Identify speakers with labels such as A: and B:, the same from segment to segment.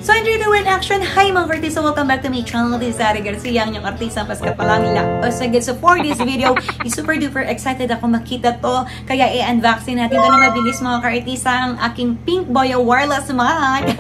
A: So, enjoy the word action. Hi mga artista, welcome back to my channel. This is Ari Garcia, ang yung artista paska pa lang nila. So, for this video, super duper excited ako makita to. Kaya i-unboxing natin ito na mabilis mga ka-artista, ang aking Pink Boya wireless mic.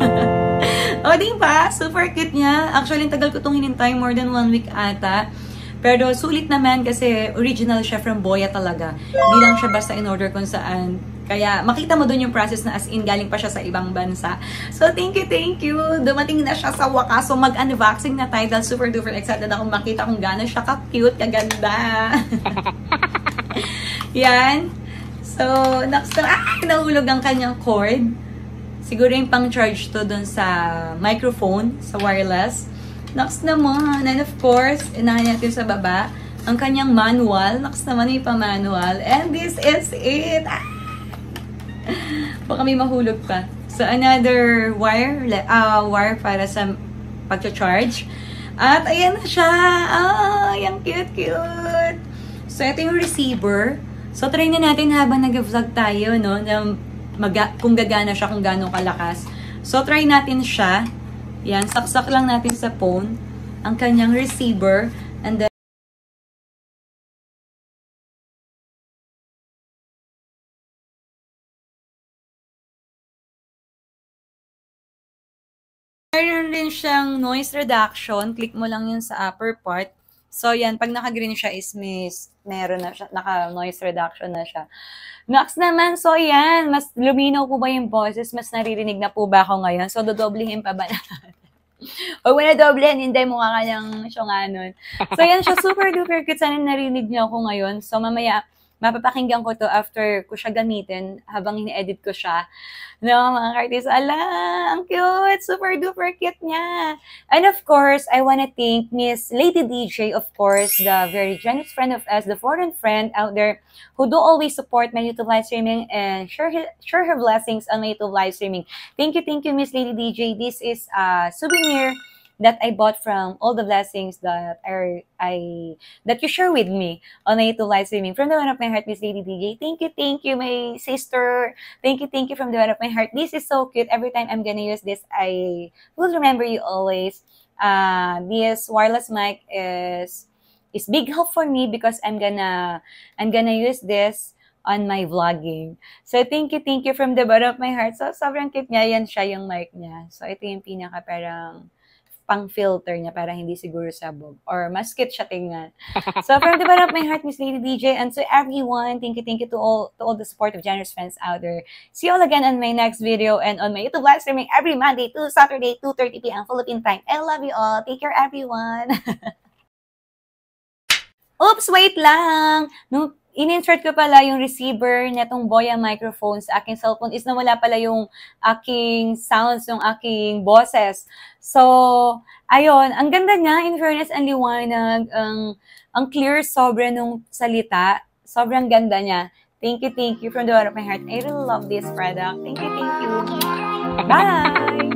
A: O, diba? Super cute niya. Actually, tagal ko itong hinintay, more than 1 week ata. Pero sulit naman kasi original siya from Boya talaga. Hindi lang siya basta in-order kung saan. Kaya makita mo doon yung process na as in galing pa siya sa ibang bansa. So thank you. Dumating na siya sa wakas. So mag-unboxing na tayo dahil super duper excited ako makita kung gano'n siya ka-cute, kaganda. Yan. So next nahulog ang kanyang cord. Siguro yung pang-charge to doon sa microphone, sa wireless. Next naman, and of course, inahan natin sa baba, ang kanyang manual. Next naman yung pa-manual. And this is it. Baka may mahulog pa. So, another wire para sa pag-charge. At ayan na siya. Yung cute. So, ito yung receiver. So, try na natin habang nag-vlog tayo, no? Kung gagana siya, kung gano'ng kalakas. So, try natin siya. Yan, saksak lang natin sa phone ang kanyang receiver. And then, meron din siyang noise reduction. Click mo lang yun sa upper part. So, yan. Pag naka-green siya is meron na siya. Naka-noise reduction na siya. Next naman, so yan. Mas luminaw po ba yung boses? Mas naririnig na po ba ako ngayon? So, dodoblihin pa ba natin? O, wala doblehin. Hindi mo nga kanyang siya nga nun. So, yan siya. Super duper cute. Sana narinig niyo ako ngayon. So, mamaya, mapapakinggan ko to after ko siya gamitin habang ini-edit ko siya. No, mga artists, ang cute! Super duper cute niya! And of course, I wanna thank Miss Lady DJ, of course, the very generous friend of us, the foreign friend out there who do always support my YouTube live streaming and share her blessings on my YouTube live streaming. Thank you, Miss Lady DJ. This is a souvenir that I bought from all the blessings that that you share with me on my YouTube live streaming. From the bottom of my heart, Miss Lady DJ. Thank you, my sister. Thank you from the bottom of my heart. This is so cute. Every time I'm gonna use this, I will remember you always. This wireless mic is big help for me because I'm gonna use this on my vlogging. So, thank you from the bottom of my heart. So, sobrang cute niya. Yan siya yung mic niya. So, ito yung pinaka parang pang-filter niya para hindi siguro sabog. Or mas cute siya tingnan. So, from the bottom of my heart, Miss Lady DJ, and to everyone, thank you to all the support of generous friends out there. See you all again on my next video and on my YouTube live streaming every Monday to Saturday, 2:30 p.m. Philippine time. I love you all. Take care, everyone. Oops, wait lang. No, in-insert ko pala yung receiver netong Boya microphone sa aking cellphone is nawala pala yung aking sounds, yung aking boses. So, ayun, ang ganda niya, in fairness, ang liwanag, ang clear sobra nung salita. Sobrang ganda niya. Thank you from the bottom of my heart. I really love this product. Thank you. Bye!